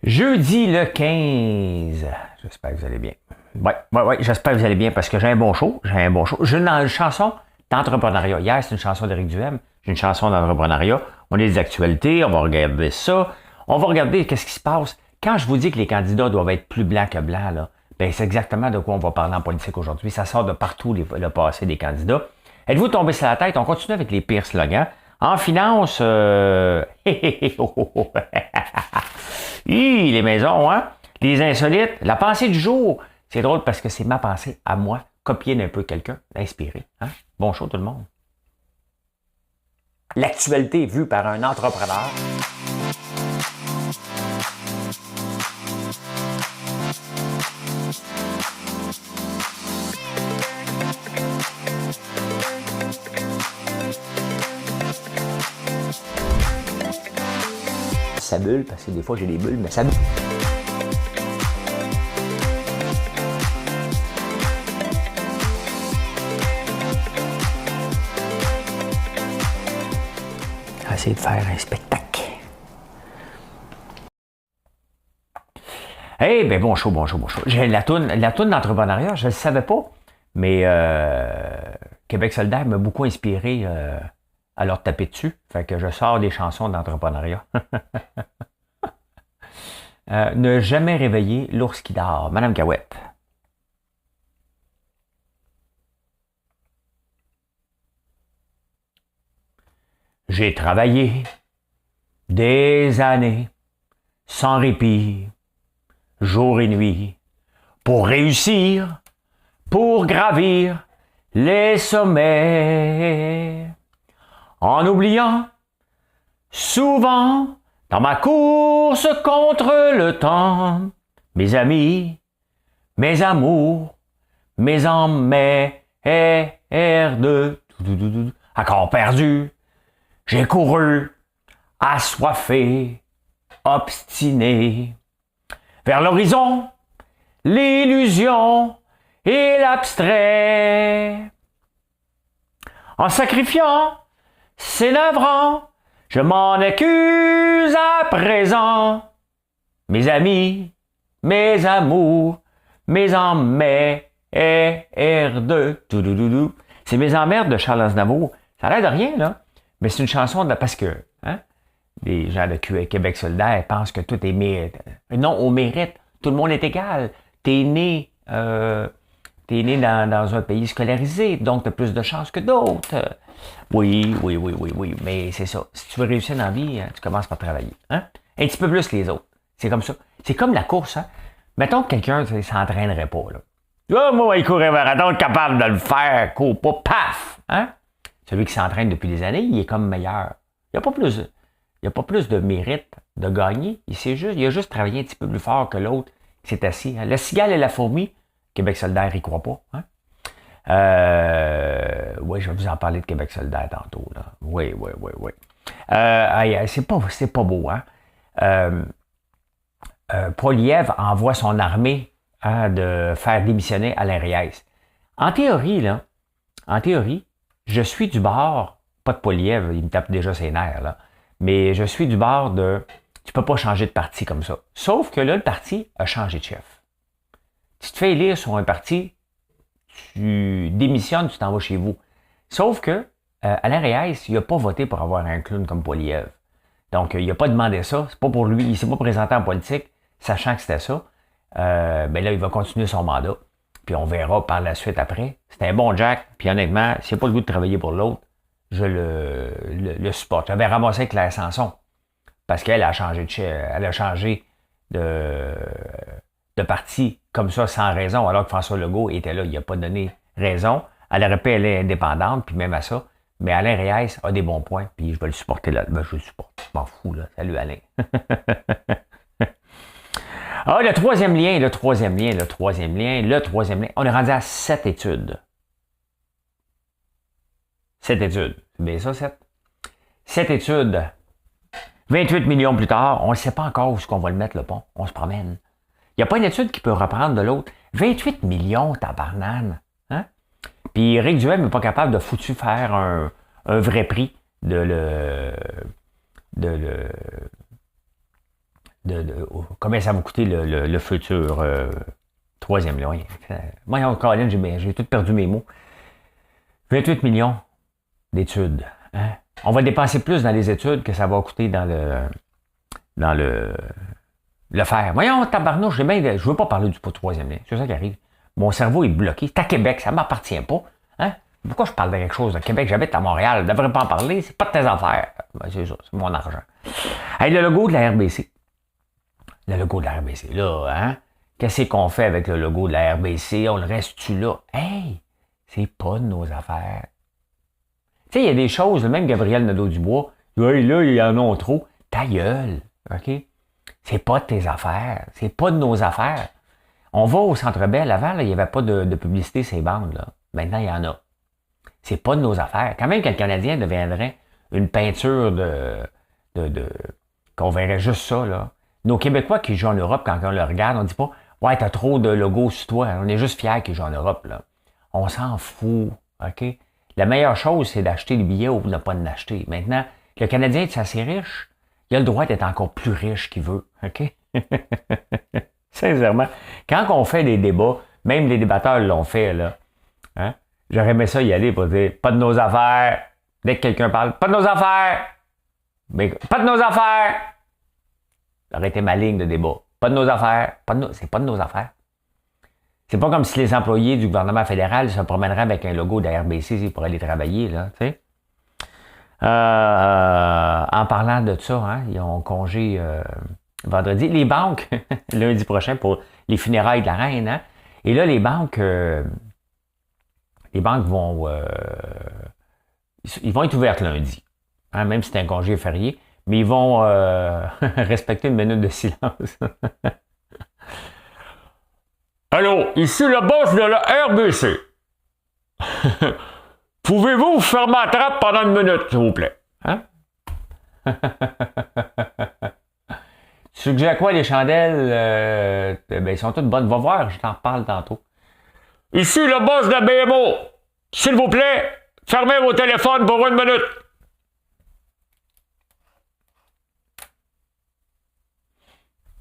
Jeudi le 15. J'espère que vous allez bien. Oui, j'espère que vous allez bien parce que j'ai un bon show. J'ai une chanson d'entrepreneuriat. Hier, c'est une chanson d'Éric Duhem. J'ai une chanson d'entrepreneuriat. On a des actualités, on va regarder ça. On va regarder qu'est-ce qui se passe. Quand je vous dis que les candidats doivent être plus blancs que blancs, là, ben c'est exactement de quoi on va parler en politique aujourd'hui. Ça sort de partout le passé des candidats. Êtes-vous tombé sur la tête? On continue avec les pires slogans. En finance, les maisons, hein? Les insolites, la pensée du jour. C'est drôle parce que c'est ma pensée à moi, copier d'un peu quelqu'un, inspiré. Hein? Bon show tout le monde. L'actualité vue par un entrepreneur. Ça bulle, parce que des fois j'ai des bulles, mais ça bulle. Essayer de faire un spectacle. Eh bien, bon show. J'ai la toune d'entrepreneuriat, je ne le savais pas, mais Québec solidaire m'a beaucoup inspiré à leur taper dessus. Fait que je sors des chansons d'entrepreneuriat. Ne jamais réveiller l'ours qui dort. Madame Cahouette. J'ai travaillé des années sans répit, jour et nuit, pour réussir, pour gravir les sommets. En oubliant souvent dans ma course contre le temps, mes amis, mes amours, mes emmerdeux, accord perdu, j'ai couru, assoiffé, obstiné, vers l'horizon, l'illusion et l'abstrait. En sacrifiant, c'est navrant, je m'en accuse à présent. Mes amis, mes amours, mes emmerdes. C'est mes emmerdes de Charles Aznavour. Ça a l'air de rien, là. Mais c'est une chanson parce que les gens de Québec solidaire pensent que tout est mérite. Non, au mérite, tout le monde est égal. T'es né dans un pays scolarisé, donc t'as plus de chances que d'autres. Oui, mais c'est ça. Si tu veux réussir dans la vie, tu commences par travailler. Hein? Un petit peu plus que les autres. C'est comme ça. C'est comme la course. Hein? Mettons que quelqu'un ne s'entraînerait pas. Là. Oh, moi, il courait un marathon, capable de le faire, court pas, paf! Hein? Celui qui s'entraîne depuis des années, il est comme meilleur. Il n'y a pas plus de mérite de gagner. Il a juste travaillé un petit peu plus fort que l'autre qui s'est assis. Hein? La cigale et la fourmi, Québec solidaire, il croit pas. Hein? Oui, je vais vous en parler de Québec solidaire tantôt. Là. Oui. C'est pas beau, hein? Poilievre envoie son armée de faire démissionner Alain Reyes. En théorie, je suis du bord, pas de Poilievre, il me tape déjà ses nerfs, là, mais je suis du bord de, tu peux pas changer de parti comme ça. Sauf que là, le parti a changé de chef. Tu te fais élire sur un parti, tu démissionnes, tu t'en vas chez vous. Sauf que Alain Reyes, il n'a pas voté pour avoir un clown comme Poilievre. Donc, il n'a pas demandé ça. C'est pas pour lui. Il ne s'est pas présenté en politique, sachant que c'était ça. Ben là, il va continuer son mandat. Puis on verra par la suite après. C'est un bon Jack. Puis honnêtement, s'il n'a pas le goût de travailler pour l'autre, je le supporte. J'avais ramassé Claire Sanson. Parce qu'elle a changé de parti comme ça sans raison, alors que François Legault était là, il n'a pas donné raison. Elle aurait pu aller indépendante, puis même à ça. Mais Alain Reyes a des bons points, puis je vais le supporter là. Ben, je le supporte. Je m'en fous, là. Salut, Alain. Le troisième lien. On est rendu à 7 études. 7 études. C'est bien ça, 7? 7 études. 28 millions plus tard, on ne sait pas encore où est-ce qu'on va le mettre, le pont. On se promène. Il n'y a pas une étude qui peut reprendre de l'autre. 28 millions, tabarnane. Hein? Puis Éric Duhem n'est pas capable de foutu faire un vrai prix de combien ça va coûter le futur troisième lien. Moi, encore là, j'ai tout perdu mes mots. 28 millions d'études. Hein? On va dépenser plus dans les études que ça va coûter dans le faire. Voyons, tabarnouche, je veux pas parler du troisième lien. C'est ça qui arrive. Mon cerveau est bloqué. C'est à Québec, ça m'appartient pas. Hein? Pourquoi je parle de quelque chose de Québec? J'habite à Montréal. Je devrais pas en parler. C'est pas de tes affaires. Ben, c'est ça, c'est mon argent. Hey, le logo de la RBC. Le logo de la RBC, là, hein? Qu'est-ce qu'on fait avec le logo de la RBC? On le reste-tu là? Hey! C'est pas de nos affaires. Tu sais, il y a des choses, même Gabriel Nadeau-Dubois, hey, là, il y en a trop. Ta gueule, OK? C'est pas de tes affaires. C'est pas de nos affaires. On va au Centre Bell. Avant, là, il n'y avait pas de publicité ces bandes, là. Maintenant, il y en a. C'est pas de nos affaires. Quand même que le Canadien deviendrait une peinture qu'on verrait juste ça, là. Nos Québécois qui jouent en Europe, quand on le regarde, on dit pas « Ouais, t'as trop de logos sur toi. » On est juste fiers qu'ils jouent en Europe, là. On s'en fout, OK? La meilleure chose, c'est d'acheter les billets ou de ne pas en acheter. Maintenant, le Canadien est assez riche. Il a le droit d'être encore plus riche qu'il veut, OK? Sincèrement. Quand on fait des débats, même les débatteurs l'ont fait, là. Hein? J'aurais aimé ça y aller pour dire « Pas de nos affaires. » Dès que quelqu'un parle « Pas de nos affaires. » Mais « Pas de nos affaires. » Ça aurait été ma ligne de débat. Pas de nos affaires. C'est pas de nos affaires. C'est pas comme si les employés du gouvernement fédéral se promèneraient avec un logo de la RBC pour aller travailler, là, tu sais. En parlant de ça, hein, ils ont congé vendredi. Les banques, lundi prochain, pour les funérailles de la reine, hein. Et là, les banques vont ils vont être ouvertes lundi. Hein, même si c'est un congé férié. Mais ils vont respecter une minute de silence. Allô, ici le boss de la RBC. Pouvez-vous fermer la trappe pendant une minute, s'il vous plaît? Hein? Tu suggères quoi, les chandelles? Ben, ils sont toutes bonnes. Va voir, je t'en reparle tantôt. Ici le boss de la BMO. S'il vous plaît, fermez vos téléphones pour une minute.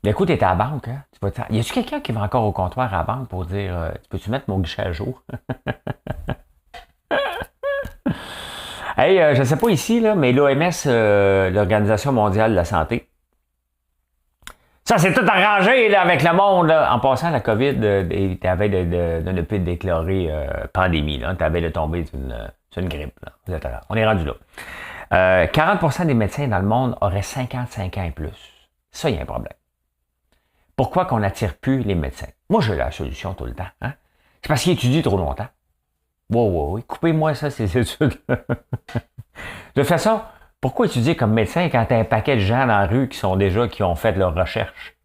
Écoute, t'es à la banque, hein? Y a-tu quelqu'un qui va encore au comptoir à la banque pour dire tu peux-tu mettre mon guichet à jour? Hey, je ne sais pas ici, là, mais l'OMS, l'Organisation mondiale de la santé, ça c'est tout arrangé là, avec le monde. Là. En passant, la COVID, tu avais de ne plus déclarer pandémie. Tu avais de tomber sur une grippe. Là. On est rendu là. 40% des médecins dans le monde auraient 55 ans et plus. Ça, il y a un problème. Pourquoi qu'on n'attire plus les médecins? Moi, j'ai la solution tout le temps. Hein? C'est parce qu'ils étudient trop longtemps. Oui. Coupez-moi ça, ces études. De toute façon, pourquoi étudier comme médecin quand t'as un paquet de gens dans la rue qui ont fait leurs recherches?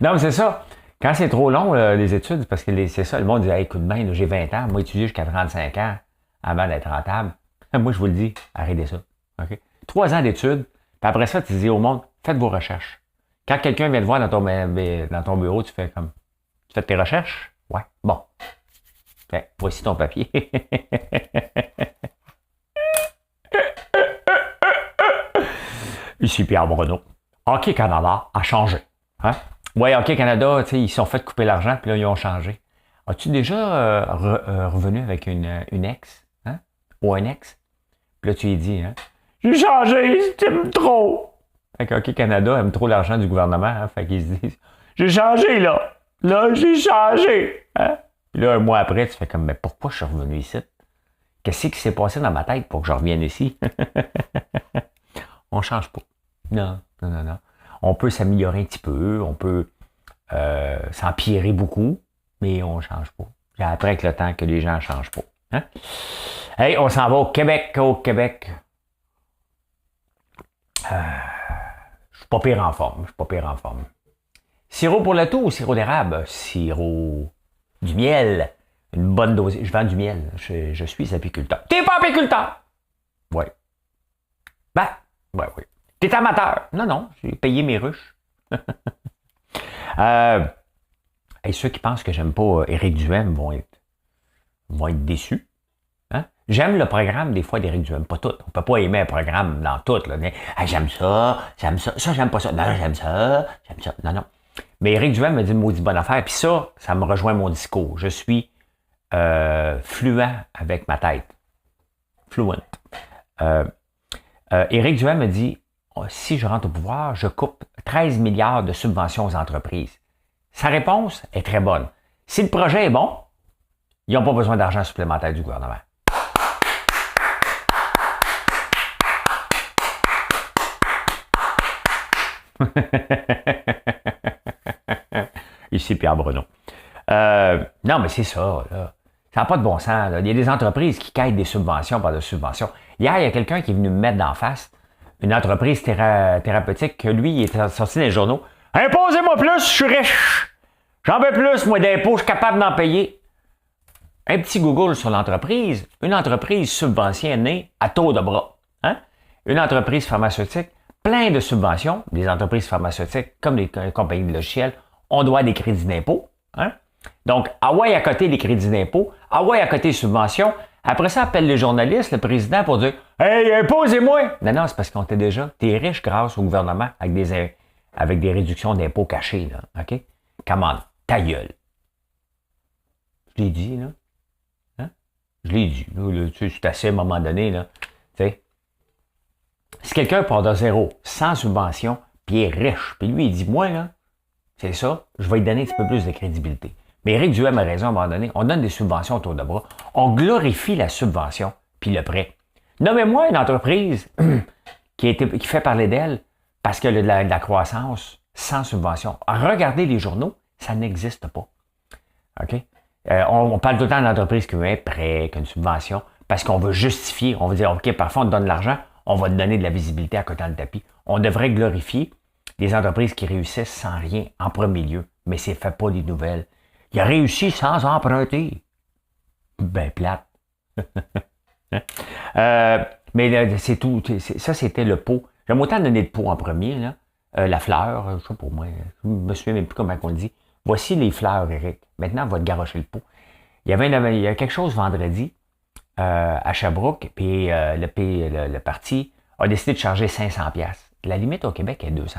Non, mais c'est ça. Quand c'est trop long, les études, parce que c'est ça, le monde dit hey, écoute bien, j'ai 20 ans, moi, étudier jusqu'à 35 ans avant d'être rentable. Moi, je vous le dis, arrêtez ça. Okay? 3 ans d'études, puis après ça, tu dis au monde, faites vos recherches. Quand quelqu'un vient te voir dans ton bureau, tu fais comme, tu fais tes recherches? Ouais, bon. Fait, voici ton papier. Ici Pierre Bruno. Hockey Canada a changé. Hein? Ouais, Hockey Canada, tu sais, ils se sont fait couper l'argent, puis là, ils ont changé. As-tu déjà revenu avec une ex? Hein? Ou un ex? Puis là, tu lui dis, hein? J'ai changé, t'aimes trop. Fait que Hockey Canada aime trop l'argent du gouvernement, hein? Fait qu'ils se disent, j'ai changé, là. Là, j'ai changé. Hein? Puis là, un mois après, tu fais comme, mais pourquoi je suis revenu ici? Qu'est-ce qui s'est passé dans ma tête pour que je revienne ici? On change pas. Non. On peut s'améliorer un petit peu, on peut s'empirer beaucoup, mais on change pas. J'ai appris avec le temps que les gens ne changent pas. Hein? Hey, on s'en va au Québec. Je suis pas pire en forme. Sirop pour le tout ou sirop d'érable? Sirop du miel. Une bonne dose. Je vends du miel. Je suis apiculteur. T'es pas apiculteur? Oui. Ben, oui. T'es amateur? Non, j'ai payé mes ruches. Et ceux qui pensent que j'aime pas Éric Duhem vont être déçus. Hein? J'aime le programme, des fois, d'Éric Duhem. Pas tout. On peut pas aimer un programme dans tout. Là. Mais, ah, j'aime ça, ça, j'aime pas ça. Non, j'aime ça. Non, non. Mais Éric Duhem me dit une maudite bonne affaire. Puis ça me rejoint mon discours. Je suis fluent avec ma tête. Fluent. Éric Duhem me dit, si je rentre au pouvoir, je coupe 13 milliards de subventions aux entreprises. Sa réponse est très bonne. Si le projet est bon, ils n'ont pas besoin d'argent supplémentaire du gouvernement. Ici, Pierre Bruno. Non, mais c'est ça. Là. Ça n'a pas de bon sens. Là. Il y a des entreprises qui quittent des subventions par des subventions. Hier, il y a quelqu'un qui est venu me mettre d'en face une entreprise thérapeutique que lui, il est sorti dans les journaux. Imposez-moi plus, je suis riche. J'en veux plus, moi, d'impôts, je suis capable d'en payer. Un petit Google sur l'entreprise. Une entreprise subventionnée à taux de bras. Hein? Une entreprise pharmaceutique, plein de subventions. Les entreprises pharmaceutiques, comme les compagnies de logiciels, on doit des crédits d'impôt. Hein? Donc, à côté les crédits d'impôt, à côté les subventions. Après ça, appelle le journaliste, le président, pour dire « Hey, imposez-moi! » Non, c'est parce qu'on t'est déjà. T'es riche grâce au gouvernement avec des réductions d'impôts cachées, là. OK? Come on, ta gueule. Je l'ai dit, là. Hein? Je l'ai dit. Là, tu sais, c'est assez à un moment donné, là. Tu sais. Si quelqu'un part de zéro, sans subvention, puis il est riche, puis lui, il dit « Moi, là, c'est ça, je vais lui donner un petit peu plus de crédibilité. » Mais Éric Duhem a raison à un moment donné. On donne des subventions autour de bras. On glorifie la subvention puis le prêt. Nommez-moi une entreprise qui fait parler d'elle parce qu'elle a de la croissance sans subvention. Regardez les journaux, ça n'existe pas. OK? On parle tout le temps d'entreprise qui veut un prêt, qu'une subvention, parce qu'on veut justifier. On veut dire, OK, parfois on te donne de l'argent, on va te donner de la visibilité à côté dans le tapis. On devrait glorifier les entreprises qui réussissent sans rien en premier lieu. Mais c'est fait pas des nouvelles. Il a réussi sans emprunter. Ben plate. Mais là, c'est tout. Ça, c'était le pot. J'aime autant donner le pot en premier, là. La fleur, je sais pas moi. Je me souviens même plus comment on le dit. Voici les fleurs, Eric. Maintenant, on va te garrocher le pot. Il y a quelque chose vendredi à Sherbrooke, puis le parti a décidé de charger 500$. La limite au Québec est 200$.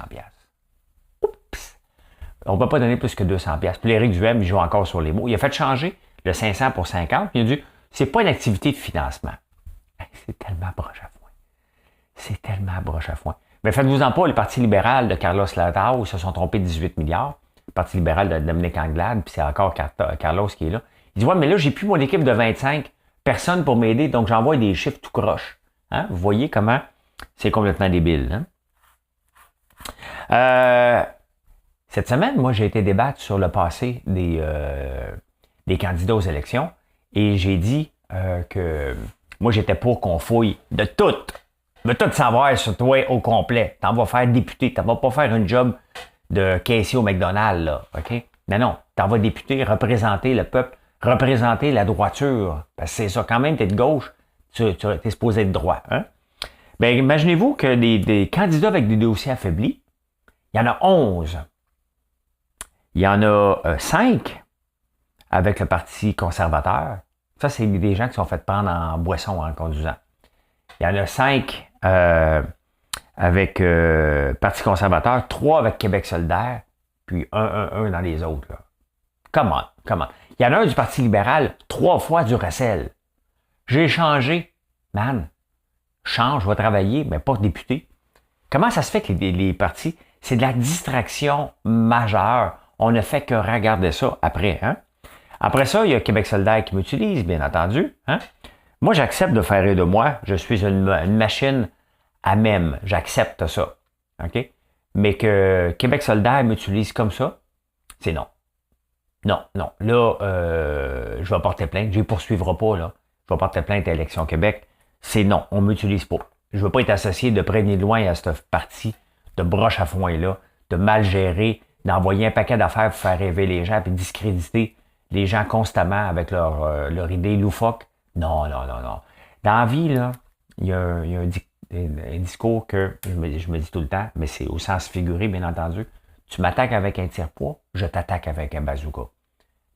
On ne peut pas donner plus que 200$. Puis Éric Duhem, il joue encore sur les mots. Il a fait changer le 500 pour 50. Puis il a dit, c'est pas une activité de financement. C'est tellement broche à foin. C'est tellement broche à foin. Mais faites-vous-en pas, le Parti libéral de Carlos Latao, ils se sont trompés de 18 milliards. Le Parti libéral de Dominique Anglade, puis c'est encore Carlos qui est là. Il dit, ouais, mais là, j'ai plus mon équipe de 25 personnes pour m'aider, donc j'envoie des chiffres tout croche. Hein? Vous voyez comment c'est complètement débile. Hein? Cette semaine, moi, j'ai été débattre sur le passé des candidats aux élections et j'ai dit que moi, j'étais pour qu'on fouille de tout. De tout savoir sur toi au complet. T'en vas faire député. T'en vas pas faire un job de caissier au McDonald's, là. OK? Non. T'en vas député, représenter le peuple, représenter la droiture. Parce que c'est ça. Quand même, t'es de gauche, t'es supposé être droit. Hein? Bien, imaginez-vous que des candidats avec des dossiers affaiblis, il y en a 11. Il y en a 5 avec le Parti conservateur. Ça, c'est des gens qui sont fait prendre en boisson en conduisant. Il y en a 5 avec Parti conservateur, 3 avec Québec solidaire, puis un dans les autres. Là. Comment? Il y en a un du Parti libéral, 3 fois du recel. J'ai changé. Man, change, je vais travailler, mais pas député. Comment ça se fait que les partis, c'est de la distraction majeure. On ne fait que regarder ça après. Hein? Après ça, il y a Québec solidaire qui m'utilise, bien entendu. Hein? Moi, j'accepte de faire rire de moi. Je suis une machine à même. J'accepte ça. OK? Mais que Québec solidaire m'utilise comme ça, c'est non. Non. Là, je vais porter plainte. Je ne les poursuivrai pas, là. Je vais porter plainte à Élection Québec. C'est non. On ne m'utilise pas. Je ne veux pas être associé de près ni de loin à cette partie de broche à foin-là, de mal gérer, d'envoyer un paquet d'affaires pour faire rêver les gens puis discréditer les gens constamment avec leur idée loufoque. Non. Dans la vie, là, il y a un discours que je me dis tout le temps, mais c'est au sens figuré, bien entendu. Tu m'attaques avec un tire-poids, je t'attaque avec un bazooka.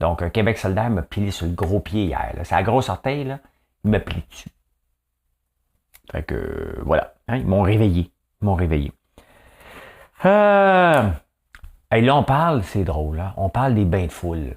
Donc, Québec solidaire m'a pilé sur le gros pied hier. C'est la grosse orteil, là. m'appeler dessus. Fait que, voilà. Hein, ils m'ont réveillé. Et là, on parle, c'est drôle, hein? On parle des bains de foule.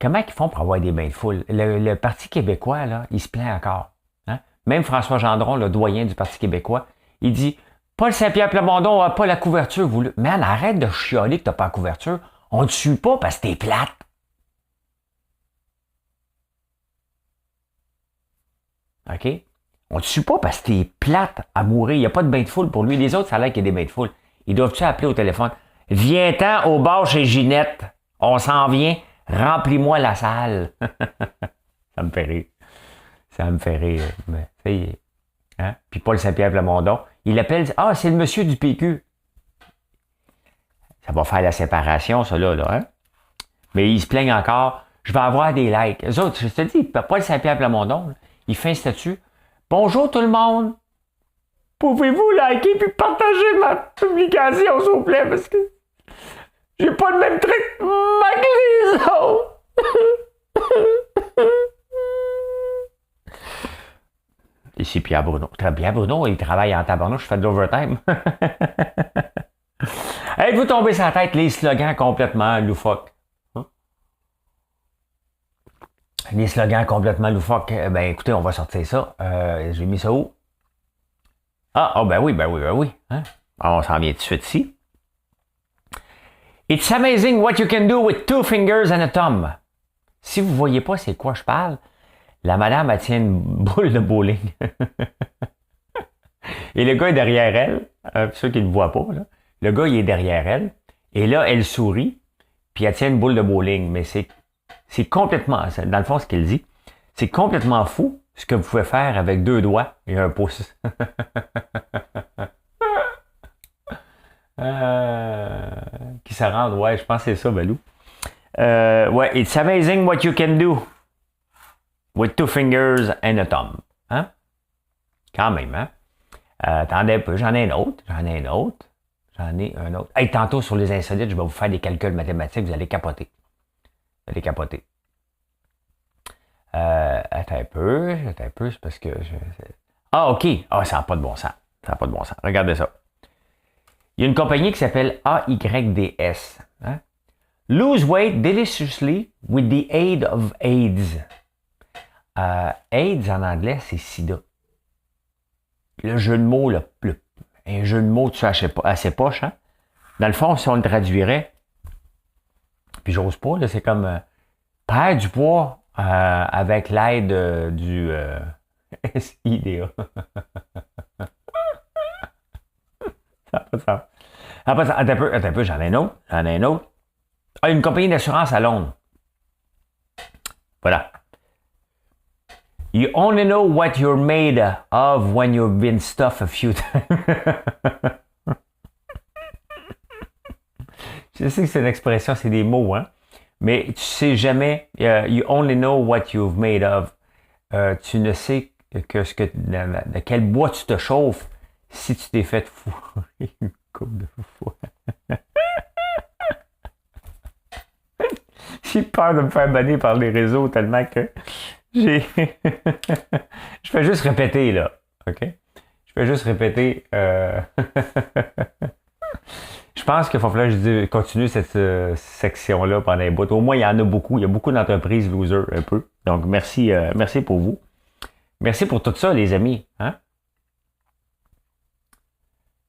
Comment ils font pour avoir des bains de foule? Le Parti québécois, là, il se plaint encore. Hein? Même François Gendron, le doyen du Parti québécois, il dit Paul Saint-Pierre Plamondon n'a pas la couverture voulue. Man, arrête de chialer que t'as pas la couverture. On ne te suit pas parce que t'es plate. OK? On ne te suit pas parce que t'es plate à mourir. Il n'y a pas de bain de foule pour lui. Les autres, ça a l'air qu'il y a des bains de foule. Ils doivent-tu appeler au téléphone? Viens-t'en au bar chez Ginette. On s'en vient. Remplis-moi la salle. Ça me fait rire. Mais, hein? Puis Paul Saint-Pierre Plamondon, il appelle, c'est le monsieur du PQ. Ça va faire la séparation, ça là, hein? Mais il se plaignent encore. Je vais avoir des likes. Eux autres, je te dis, Paul Saint-Pierre Plamondon, il fait un statut. Bonjour tout le monde. Pouvez-vous liker puis partager ma publication, s'il vous plaît, parce que j'ai pas le même traitement que les autres. Ici Pierre Bruno. Pierre Bruno, il travaille en tabarnouche, je fais de l'overtime. Êtes-vous tombé sur la tête les slogans complètement loufoques? Hein? Les slogans complètement loufoques. Ben écoutez, on va sortir ça. J'ai mis ça où? Ben oui. Hein? On s'en vient tout de suite ici. It's amazing what you can do with 2 fingers and a thumb. Si vous ne voyez pas c'est quoi je parle, la madame, elle tient une boule de bowling. Et le gars est derrière elle. Pour ceux qui ne le voient pas, là. Le gars, il est derrière elle. Et là, elle sourit. Puis elle tient une boule de bowling. Mais c'est complètement, dans le fond, ce qu'elle dit, c'est complètement fou ce que vous pouvez faire avec 2 doigts et un pouce. Qui se rendent, ouais, je pense que c'est ça, Balou. Ouais, it's amazing what you can do with 2 fingers and a thumb. Hein? Quand même, hein? Attendez un peu, j'en ai un autre. Hey, tantôt, sur les insolites, je vais vous faire des calculs mathématiques, vous allez capoter. Attends un peu, c'est parce que... OK. Ça n'a pas de bon sens. Regardez ça. Il y a une compagnie qui s'appelle AYDS. Hein? Lose weight deliciously with the aid of AIDS. AIDS en anglais, c'est sida. Le jeu de mots, un jeu de mots, tu sais, assez poche, hein? Dans le fond, si on le traduirait, puis j'ose pas, là, c'est comme perdre du poids avec l'aide du SIDA. Ça n'a pas de sens. Attends un peu, j'en ai un autre. Une compagnie d'assurance à Londres. Voilà. You only know what you're made of when you've been stuffed a few times. Je sais que c'est une expression, c'est des mots, hein. Mais tu sais jamais. You only know what you've made of. Tu ne sais que de quel bois tu te chauffes si tu t'es fait fourrer une coupe de fois. J'ai peur de me faire bannir par les réseaux tellement que je fais juste répéter, là. OK? Je fais juste répéter. Je pense qu'il faut falloir que je continue cette section-là pendant un bout. Au moins, il y en a beaucoup. Il y a beaucoup d'entreprises losers, un peu. Donc, merci pour vous. Merci pour tout ça, les amis. Hein?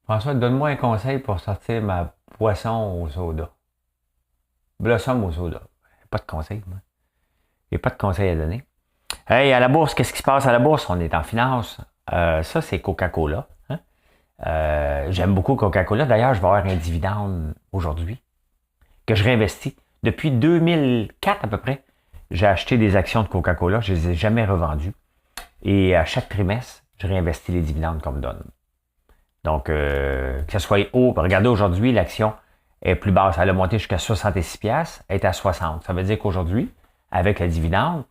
François, donne-moi un conseil pour sortir ma boisson au soda. Blossom au soda. Pas de conseil, moi. Il n'y a pas de conseil à donner. Hey, à la bourse, qu'est-ce qui se passe à la bourse? On est en finance. Ça, c'est Coca-Cola. Hein? J'aime beaucoup Coca-Cola. D'ailleurs, je vais avoir un dividende aujourd'hui que je réinvestis. Depuis 2004 à peu près, j'ai acheté des actions de Coca-Cola. Je ne les ai jamais revendues. Et à chaque trimestre, je réinvestis les dividendes qu'on me donne. Donc, que ce soit haut. Regardez, aujourd'hui, l'action est plus basse. Elle a monté jusqu'à 66$. Elle est à 60$. Ça veut dire qu'aujourd'hui, avec le dividende,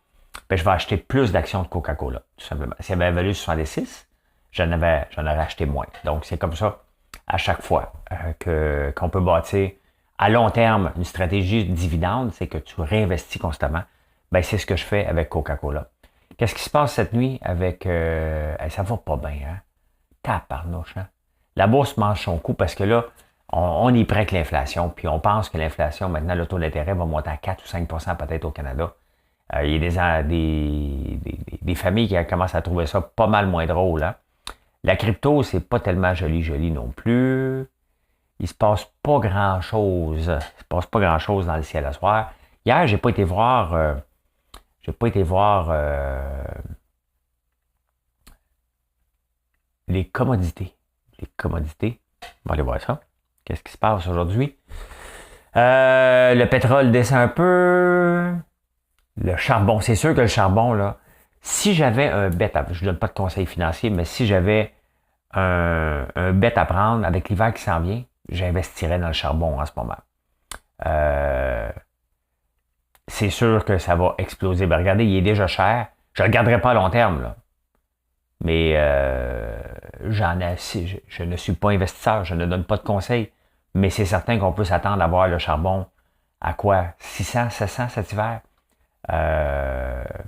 je vais acheter plus d'actions de Coca-Cola, tout simplement. Si elle avait valu 66, j'en aurais acheté moins. Donc, c'est comme ça, à chaque fois, qu'on peut bâtir à long terme, une stratégie de dividende, c'est que tu réinvestis constamment. Ben, c'est ce que je fais avec Coca-Cola. Qu'est-ce qui se passe cette nuit avec... ça va pas bien, hein? Tabarnouche, hein? La bourse mange son coup parce que là, on est près que l'inflation, puis on pense que l'inflation, maintenant, le taux d'intérêt va monter à 4 ou 5 peut-être au Canada. Il y a des familles qui commencent à trouver ça pas mal moins drôle. Hein? La crypto, c'est pas tellement joli non plus. Il se passe pas grand-chose. Il se passe pas grand-chose dans le ciel à soir. Hier, j'ai pas été voir... les commodités. Les commodités. On va aller voir ça. Qu'est-ce qui se passe aujourd'hui? Le pétrole descend un peu. Le charbon, c'est sûr que le charbon, là, si j'avais un bet, je ne donne pas de conseils financiers, mais si j'avais un bet à prendre avec l'hiver qui s'en vient, j'investirais dans le charbon en ce moment. C'est sûr que ça va exploser. Ben, regardez, il est déjà cher. Je ne le garderai pas à long terme, là. Mais je ne suis pas investisseur, je ne donne pas de conseils. Mais c'est certain qu'on peut s'attendre à voir le charbon à quoi? 600, 700 cet hiver?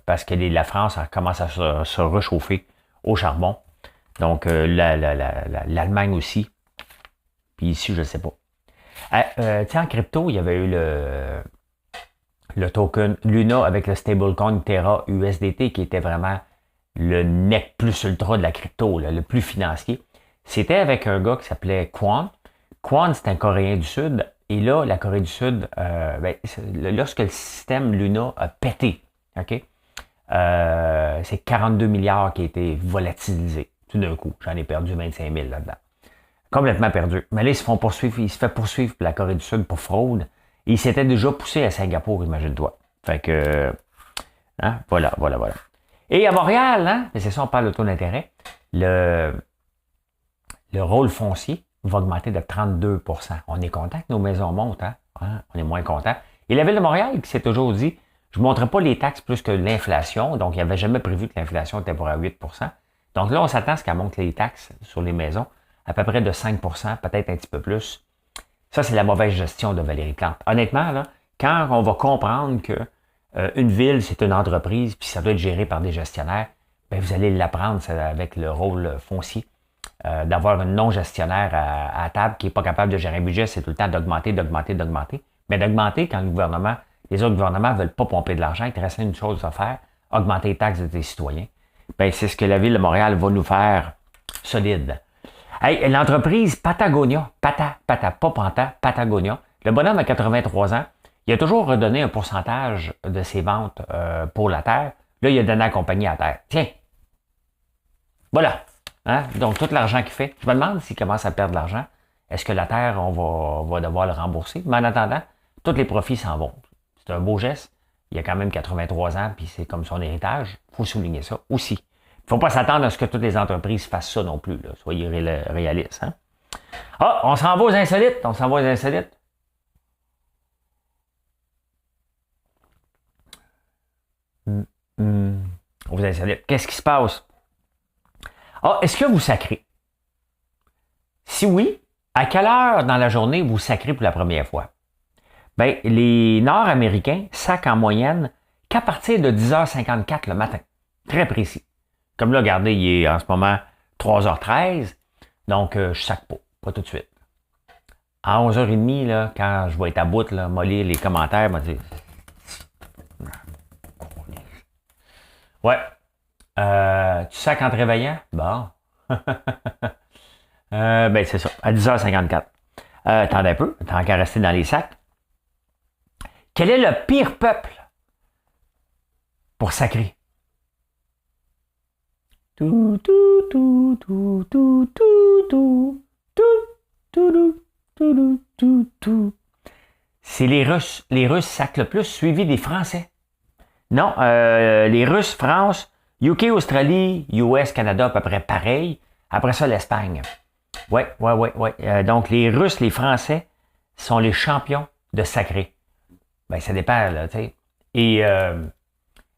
Parce que la France commence à se réchauffer au charbon. Donc, l'Allemagne aussi. Puis ici, je ne sais pas. En crypto, il y avait eu le token Luna avec le stablecoin Terra USDT qui était vraiment le nec plus ultra de la crypto, là, le plus financier. C'était avec un gars qui s'appelait Kwon. Kwon, c'est un Coréen du Sud. Et là, la Corée du Sud, lorsque le système Luna a pété, OK? C'est 42 milliards qui a été volatilisé tout d'un coup. J'en ai perdu 25 000 là-dedans. Complètement perdu. Mais là, il se fait poursuivre par la Corée du Sud pour fraude. Et il s'était déjà poussé à Singapour, imagine-toi. Fait que, hein, voilà. Et à Montréal, hein, mais c'est ça, on parle de taux d'intérêt, le rôle foncier va augmenter de 32 %. On est content que nos maisons montent, hein? On est moins content. Et la Ville de Montréal qui s'est toujours dit, je ne monterai pas les taxes plus que l'inflation, donc il n'avait jamais prévu que l'inflation était pour à 8 %. Donc là, on s'attend à ce qu'elle monte les taxes sur les maisons à peu près de 5 %, peut-être un petit peu plus. Ça, c'est la mauvaise gestion de Valérie Plante. Honnêtement, là, quand on va comprendre que une ville, c'est une entreprise, puis ça doit être géré par des gestionnaires, bien, vous allez l'apprendre avec le rôle foncier. D'avoir un non-gestionnaire à table qui n'est pas capable de gérer un budget, c'est tout le temps d'augmenter. Mais d'augmenter quand les autres gouvernements ne veulent pas pomper de l'argent, il te reste une chose à faire, augmenter les taxes des citoyens. Bien, c'est ce que la Ville de Montréal va nous faire solide. Hey, l'entreprise Patagonia, Patagonia, le bonhomme a 83 ans, il a toujours redonné un pourcentage de ses ventes pour la Terre. Là, il a donné la compagnie à terre. Tiens, voilà. Hein? Donc, tout l'argent qu'il fait. Je me demande s'il commence à perdre de l'argent. Est-ce que la Terre, on va devoir le rembourser? Mais en attendant, tous les profits s'en vont. C'est un beau geste. Il a quand même 83 ans, puis c'est comme son héritage. Il faut souligner ça aussi. Il ne faut pas s'attendre à ce que toutes les entreprises fassent ça non plus. Là. Soyez réalistes. Hein? Ah, on s'en va aux insolites. Aux insolites. Qu'est-ce qui se passe? Ah, est-ce que vous sacrez? Si oui, à quelle heure dans la journée vous sacrez pour la première fois? Bien, les Nord-Américains sacrent en moyenne qu'à partir de 10h54 le matin. Très précis. Comme là, regardez, il est en ce moment 3h13, donc je sacre pas tout de suite. À 11h30, là, quand je vais être à bout, là, moi lire les commentaires, moi dire... Ouais. Tu sacres en te réveillant? Bon. Ben, c'est ça, à 10h54. Attendez un peu, tant qu'à rester dans les sacs. Quel est le pire peuple pour sacrer? Tout, tout, tout, tout, tout, tout, tout, tout, tout, tout, tout, tout. C'est les Russes. Les Russes sacrent le plus, suivi des Français. Non, les Russes, France, UK, Australie, US, Canada, à peu près pareil. Après ça, l'Espagne. Ouais. Donc, les Russes, les Français sont les champions de sacrer. Ben, ça dépend, là, tu sais. Et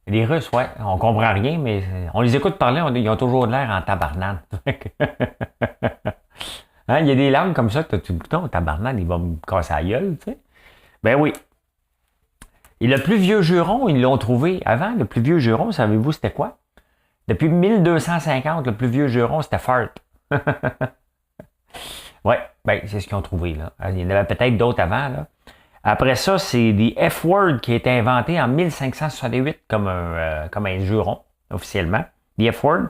les Russes, ouais, on comprend rien, mais on les écoute parler, ils ont toujours l'air en tabarnane. Hein, il y a des langues comme ça, tu dis, putain, tabarnane, il va me casser la gueule, tu sais. Ben oui. Et le plus vieux juron, ils l'ont trouvé avant. Le plus vieux juron, savez-vous c'était quoi? Depuis 1250, le plus vieux juron, c'était Fart. Oui, ben, c'est ce qu'ils ont trouvé. Là. Il y en avait peut-être d'autres avant. Là. Après ça, c'est des F-word qui a été inventé en 1568 comme un juron, officiellement. The F-word.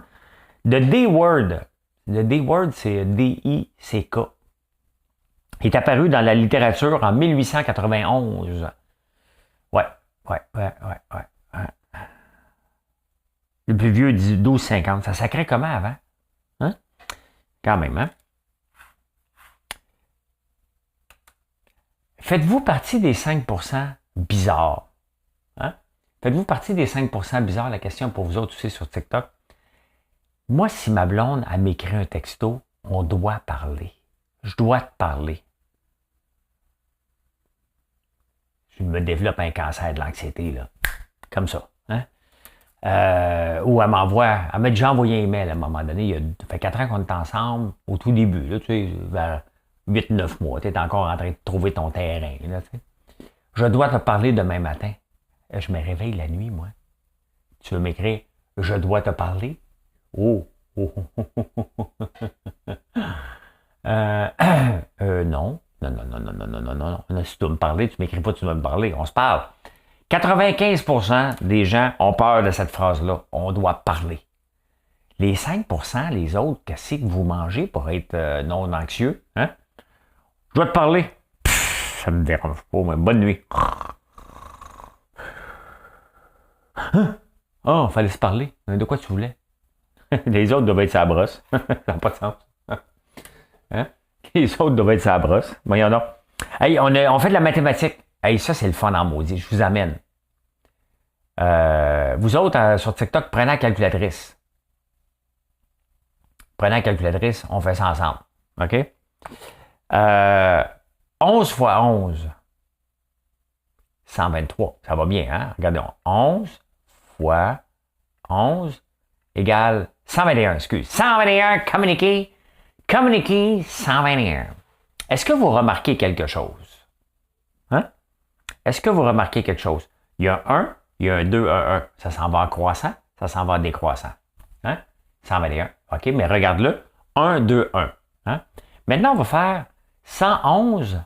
The D-word. Le D-word, c'est D-I-C-K. Il est apparu dans la littérature en 1891. Ouais. Le plus vieux, 1250. Ça sacrait comment avant? Hein? Quand même, hein? Faites-vous partie des 5% bizarres? Hein? Faites-vous partie des 5% bizarres? La question pour vous autres aussi sur TikTok. Moi, si ma blonde, elle m'écrit un texto, on doit parler. Je dois te parler. Je me développe un cancer de l'anxiété, là. Comme ça. Hein? Ou elle m'a déjà envoyé un email à un moment donné. Ça fait 4 ans qu'on est ensemble, au tout début, là, tu sais, vers 8-9 mois. Tu es encore en train de trouver ton terrain. Là, tu sais. Je dois te parler demain matin. Je me réveille la nuit, moi. Tu veux m'écrire, je dois te parler? Oh. Non. Non. Si tu veux me parler, tu m'écris pas, tu veux me parler. On se parle. 95% des gens ont peur de cette phrase-là. On doit parler. Les 5%, les autres, qu'est-ce que vous mangez pour être non anxieux? Hein? Je dois te parler. Ça me dérange pas, mais bonne nuit. Hein? Oh, fallait se parler. De quoi tu voulais? Les autres doivent être sa brosse. Ça n'a pas de sens. Hein? Les autres doivent être sa brosse. Voyons donc. Hey, on fait de la mathématique. Hey, ça, c'est le fun en maudit. Je vous amène. Vous autres, sur TikTok, prenez la calculatrice. Prenez la calculatrice, on fait ça ensemble. OK? 11 fois 11. 123. Ça va bien, hein? Regardez, 11 fois 11 égale 121, excuse. 121, communiquer. Communiquer, 121. Est-ce que vous remarquez quelque chose? Hein? Est-ce que vous remarquez quelque chose? Il y a un 1, il y a un 2, un 1. Ça s'en va en croissant, ça s'en va en décroissant. Hein? 121. OK, mais regarde-le. 1, 2, 1. Hein? Maintenant, on va faire 111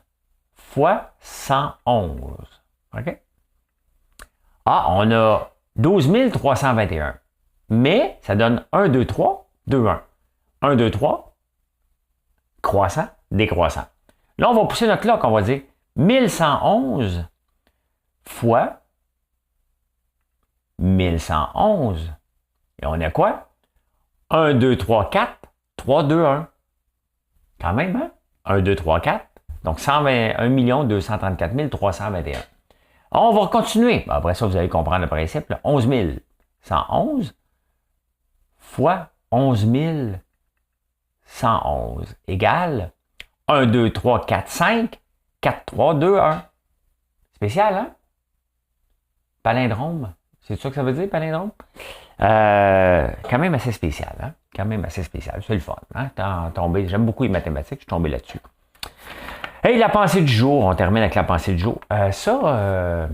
fois 111. OK? Ah, on a 12 321. Mais ça donne 1, 2, 3, 2, 1. 1, 2, 3, croissant, décroissant. Là, on va pousser notre clock, on va dire 1111 fois 1111. Et on a quoi? 1, 2, 3, 4, 3, 2, 1. Quand même, hein? 1, 2, 3, 4. Donc, 1 234 321. On va continuer. Après ça, vous allez comprendre le principe. 11 111 fois 11 111 égale 1, 2, 3, 4, 5, 4, 3, 2, 1. Spécial, hein? Palindrome. C'est ça que ça veut dire, palindrome? Quand même assez spécial, hein? Quand même assez spécial. C'est le fun, hein? J'aime beaucoup les mathématiques, je suis tombé là-dessus. Hey, la pensée du jour. On termine avec la pensée du jour. Ça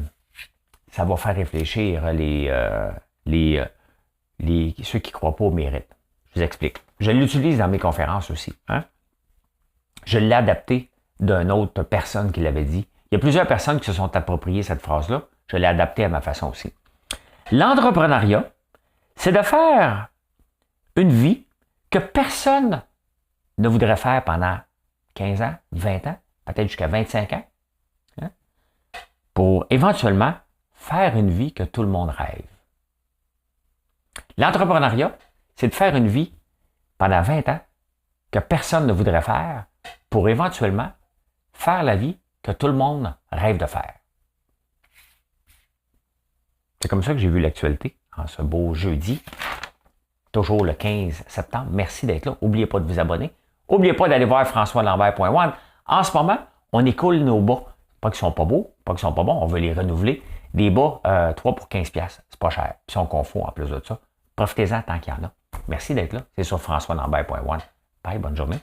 va faire réfléchir ceux qui ne croient pas au mérite. Je vous explique. Je l'utilise dans mes conférences aussi. Hein? Je l'ai adapté d'une autre personne qui l'avait dit. Il y a plusieurs personnes qui se sont appropriées cette phrase-là. Je l'ai adaptée à ma façon aussi. L'entrepreneuriat, c'est de faire une vie que personne ne voudrait faire pendant 15 ans, 20 ans, peut-être jusqu'à 25 ans, hein, pour éventuellement faire une vie que tout le monde rêve. L'entrepreneuriat, c'est de faire une vie pendant 20 ans que personne ne voudrait faire pour éventuellement faire la vie que tout le monde rêve de faire. C'est comme ça que j'ai vu l'actualité en ce beau jeudi, toujours le 15 septembre. Merci d'être là. N'oubliez pas de vous abonner. N'oubliez pas d'aller voir françoislambert.one. En ce moment, on écoule nos bas. Pas qu'ils sont pas beaux, pas qu'ils sont pas bons, on veut les renouveler. Des bas, 3 pour 15$. C'est pas cher. Puis on confond en plus de ça. Profitez-en tant qu'il y en a. Merci d'être là. C'est sur françoislambert.one. Bye, bonne journée.